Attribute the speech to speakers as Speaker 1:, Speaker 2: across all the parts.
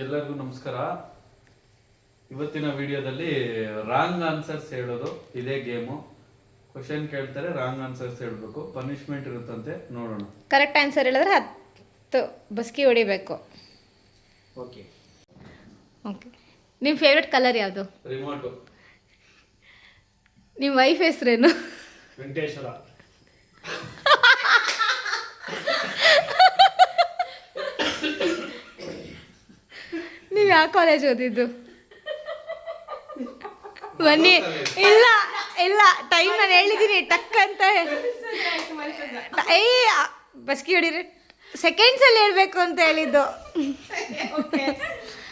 Speaker 1: ಎಲ್ಲರಿಗೂ ನಮಸ್ಕಾರ. ಇವತ್ತಿನ ವಿಡಿಯೋದಲ್ಲಿ ರಾಂಗ್ ಆನ್ಸರ್ಸ್ ಹೇಳೋದು ಇದೇ ಗೇಮು. ಕ್ವಶನ್ ಕೇಳ್ತಾರೆ, ರಾಂಗ್ ಆನ್ಸರ್ಸ್ ಹೇಳಬೇಕು, ಪನಿಷ್ಮೆಂಟ್ ಇರುತ್ತಂತೆ, ನೋಡೋಣ.
Speaker 2: ಕರೆಕ್ಟ್ ಆನ್ಸರ್ ಹೇಳಿದ್ರೆ 10 ಬಸ್ಕಿ ಹೊಡಿಬೇಕು.
Speaker 1: Okay
Speaker 2: okay. ನಿಮ್ಮ ಫೇವ್ರೆಟ್ ಕಲರ್ ಯಾವುದು?
Speaker 1: ರಿಮೋಟು.
Speaker 2: ನಿಮ್ಮ ವೈಫ್ ಹೆಸರೇನು?
Speaker 1: ವೆಂಕಟೇಶ್ವರ.
Speaker 2: ನೀವು ಯಾವ ಕಾಲೇಜ್ ಓದಿದ್ದು? ಬನ್ನಿ. ಇಲ್ಲ ಇಲ್ಲ, ಟೈಮ್ ನಾನು ಹೇಳಿದ್ದೀನಿ ಟಕ್ ಅಂತ. ಬಸ್ಕಿ ಹೊಡೀರಿ, ಸೆಕೆಂಡ್ಸಲ್ಲಿ ಹೇಳ್ಬೇಕು ಅಂತ ಹೇಳಿದ್ದು.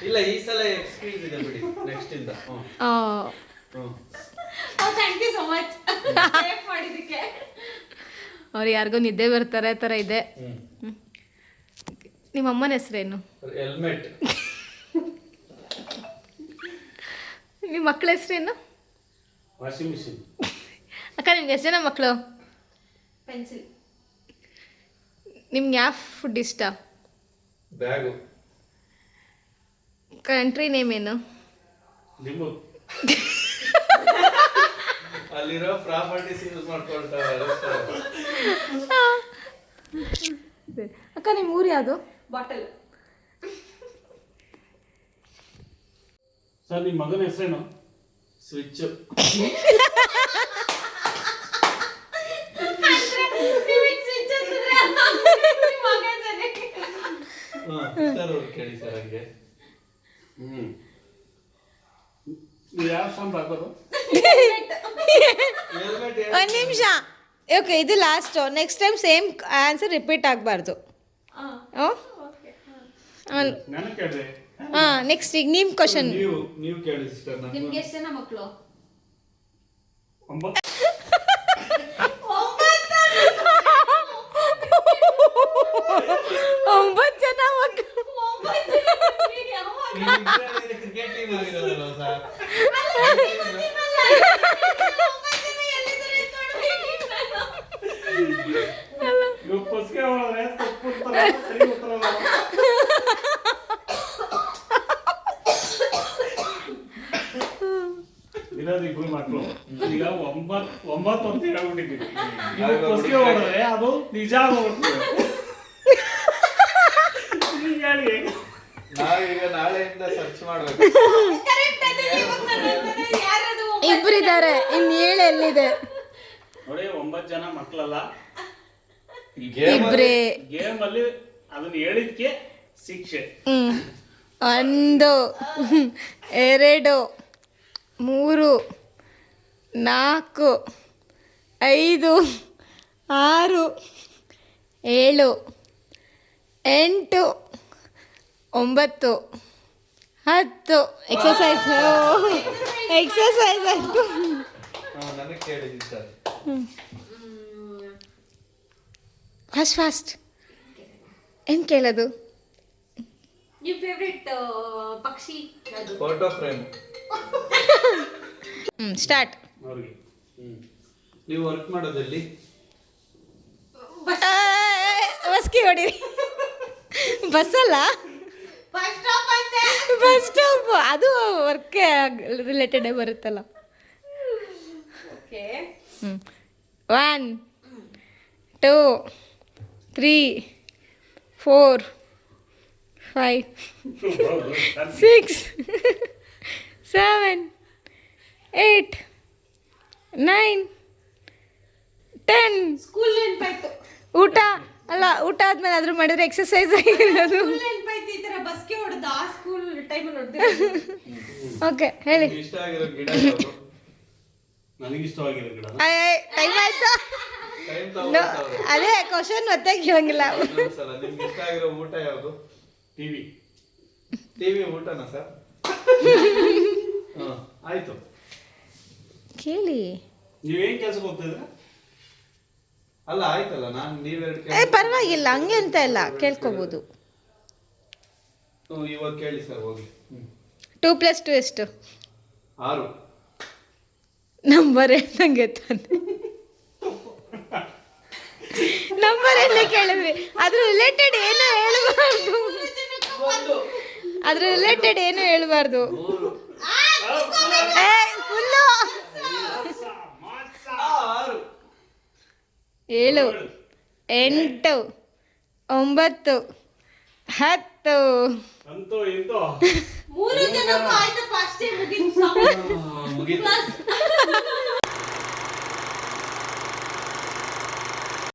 Speaker 1: ಇಲ್ಲ, ಈ ಸಲ ಎಕ್ಸ್ಕ್ಯೂಸ್ ಇದೆ ಬಿಡಿ, ನೆಕ್ಸ್ಟ್ ಇಂದ.
Speaker 3: Thank you so much save ಮಾಡಿದ್ದಕ್ಕೆ.
Speaker 2: ಅವ್ರು ಯಾರಿಗೋ ನಿದ್ದೆ ಬರ್ತಾರೆ ಥರ ಇದೆ. ನಿಮ್ಮ ಅಮ್ಮನ ಹೆಸರೇನು?
Speaker 1: ಹೆಲ್ಮೆಟ್.
Speaker 2: ನಿಮ್ಮ ಮಕ್ಕಳ ಹೆಸರೇನು?
Speaker 1: Washing machine.
Speaker 2: ಅಕ್ಕ, ನಿಮ್ಗೆ ಎಷ್ಟು ಜನ ಮಕ್ಕಳು?
Speaker 3: ಪೆನ್ಸಿಲ್.
Speaker 2: ನಿಮ್ಗೆ ಯಾವ ಫುಡ್ ಇಷ್ಟ?
Speaker 1: ಬ್ಯಾಗು.
Speaker 2: ಕಂಟ್ರಿ ನೇಮ್ ಏನು?
Speaker 1: ನಿಮ್ಮು ಅಲ್ಲಿರೋ ಪ್ರಾಪರ್ಟೀಸ್ ಯೂಸ್ ಮಾಡ್ಕೊಳ್ತಾರೆ.
Speaker 2: ಅಕ್ಕ, ನಿಮ್ಮ ಊರು ಯಾವುದು?
Speaker 3: ಬಾಟಲ್.
Speaker 4: ಸರ್, ನಿಮ್ಮ ಮಗನ ಹೆಸರೇನು?
Speaker 1: ಸ್ವಿಚ್. ಕೇಳಿ ಸರ್ ಹಂಗೆ.
Speaker 4: ನೀವು ಯಾವ ಸಾಂಗ್ ಹಾಕೋದು?
Speaker 2: ಒಂದು ನಿಮಿಷ. ಓಕೆ, ಇದು last. Next time same answer repeat ಆಗಬಾರ್ದು.
Speaker 4: ನಾನು ಕೇಳಿದೆ.
Speaker 2: ಹಾಂ, ನೆಕ್ಸ್ಟ್ ಈಗ ನಿಮ್ಮ ಕ್ವಶನ್.
Speaker 1: ನೀವು ಕೇಳಿ ಸಿಸ್ಟರ್.
Speaker 3: ನಿಮ್ಗೆ ಎಷ್ಟು ಜನ ಮಕ್ಕಳು?
Speaker 4: 9.
Speaker 2: 9 ಜನ ಮಕ್ಕಳು.
Speaker 1: ಕ್ರಿಕೆಟ್ ಟೀಮ್ ಆಗಿರೋದಲ್ಲ ಸರ್.
Speaker 4: ನೀವು ಪಸ್ಕೆ ಹೊಡೆದ್ರೆ ತಪ್ಪು ಉತ್ತರ, ಸರಿ ಉತ್ತರ ಅಲ್ಲ. ಇರೋದು 2 ಮಕ್ಕಳು. ಈಗ 9 ಅಂತ ಹೇಳ್ಬಿಟ್ಟಿದ್ದೀವಿ. ನೀವು ಪಸ್ಕೆ ಹೊಡೆದ್ರೆ ಅದು ನಿಜ ಆಗೋಗ್ತದೆ. ಹೇಳಿ.
Speaker 1: ನಾವೀಗ ನಾಳೆಯಿಂದ ಸರ್ಚ್ ಮಾಡ್ಬೇಕು.
Speaker 2: ಇಬ್ಬರಿದ್ದಾರೆ, ಇನ್ನು 7 ಎಲ್ಲಿದೆ?
Speaker 4: ನೋಡಿ, 9 ಜನ ಮಕ್ಕಳಲ್ಲ.
Speaker 2: ಇಬ್ಬರೇ.
Speaker 4: ಗೇಮ್ ಅಲ್ಲಿ ಅದನ್ನ ಹೇಳಿದ್ಕೆ ಶಿಕ್ಷೆ.
Speaker 2: 1 2 3 4 5 6 7 8 9 10. ಎಕ್ಸಸೈಸ್ ಆಯ್ತು.
Speaker 1: ನನಗೆ ಕೇಳಿದ್ವಿ ಸರ್.
Speaker 2: ಫಾಸ್ಟ್ ಏನು ಕೇಳೋದು?
Speaker 3: ನಿಮ್ಮ ಫೇವ್ರೆಟ್ ಪಕ್ಷಿ ಯಾವುದು?
Speaker 1: Photo frame.
Speaker 2: ಸ್ಟಾರ್ಟ್.
Speaker 4: ಅವ್ರಿಗೆ
Speaker 1: ನೀವು ವರ್ಕ್ ಮಾಡೋದಲ್ಲಿ
Speaker 2: ಬಸ್ಕಿ ಹೊಡೀರಿ. ಬಸ್ಸಲ್ಲ,
Speaker 3: ಫಸ್ಟ್ ಸ್ಟಾಪ್ ಅಂತೆ.
Speaker 2: Bus stop. ಅದು ವರ್ಕ್ಗೆ ರಿಲೇಟೆಡೇ ಬರುತ್ತಲ್ಲ.
Speaker 3: ಓಕೆ.
Speaker 2: 1 2 3 4 5 6 7 8 9 10.
Speaker 3: ಸ್ಕೂಲ್ ನೆನಪಾಯ್ತು.
Speaker 2: ಊಟ ಅಲ್ಲ, ಊಟ ಆದ್ಮೇಲೆ ಆದ್ರೂ ಮಾಡಿದ್ರೆ ಎಕ್ಸಸೈಸ್ ಆಗಿರೋದು.
Speaker 3: ಸ್ಕೂಲ್ ನೆನಪಾಯ್ತು. ಈ ಥರ ಬಸ್ಗೆ ಹೊಡೆದು ಆ ಸ್ಕೂಲ್ ಟೈಮಲ್ಲಿ ಹೊಡೆದಿರೋದು.
Speaker 2: ಓಕೆ, ಹೇಳಿ.
Speaker 1: ನಿಮ್ಗೆ ಇಷ್ಟ ಆಗಿರೋ ಗಿಡ ಯಾವುದು?
Speaker 4: ನನಗಿಷ್ಟವಾಗಿರೋ ಗಿಡ
Speaker 2: ಟೈಮ್ ಆಯ್ತು.
Speaker 1: ಟೈಮ್
Speaker 2: No,
Speaker 1: ತಗೊಂಡು
Speaker 2: ಅದೇ ಕ್ವಶನ್ ಮತ್ತೆ ಕೇಳಂಗಿಲ್ಲ.
Speaker 1: ಸಲ ನಿಮ್ಗೆ ಇಷ್ಟ ಆಗಿರೋ ಊಟ ಯಾವುದು?
Speaker 4: ಟಿವಿ.
Speaker 1: ಟಿವಿ ಊಟನಾ ಸರ್? ಆಯ್ತು,
Speaker 2: ಕೇಳಿ.
Speaker 4: ನೀವೇನ್ ಕೆಲ್ಸಕ್ಕೆ ಹೋಗ್ತಾ ಇದ್ರ?
Speaker 1: ಅಲ್ಲ ಆಯ್ತಲ್ಲ, ನಾನು ನೀವೆರಡು
Speaker 2: ಪರವಾಗಿಲ್ಲ, ಹಂಗೆ ಅಂತ ಇಲ್ಲ, ಕೇಳ್ಕೊಬೋದು.
Speaker 1: ಇವಾಗ ಕೇಳಿ ಸರ್, ಹೋಗಿ.
Speaker 2: 2 + 2 ಎಷ್ಟು?
Speaker 1: 6.
Speaker 2: ನಂಬರ್ ಹೇಳ್ದಂಗೆ ತಾನೆ. ನಂಬರ್ ಎಲ್ಲ ಕೇಳಿದ್ವಿ, ಅದ್ರ ರಿಲೇಟೆಡ್ ಏನೋ ಹೇಳ್ಬಾರ್ದು. ಅದ್ರ ರಿಲೇಟೆಡ್ ಏನು ಹೇಳ್ಬಾರ್ದು.
Speaker 1: ಮೂರು,
Speaker 2: ಫುಲ್ಲು
Speaker 1: ಆರು,
Speaker 2: 7 8 9 10
Speaker 4: ಅಂತೂ ಇಂತೂ
Speaker 3: 3 ಜನಕ್ಕೂ ಆಯ್ತಪ್ಪ ಅಷ್ಟೇ ಮುಗೀತು.
Speaker 1: ಮುಗೀತು.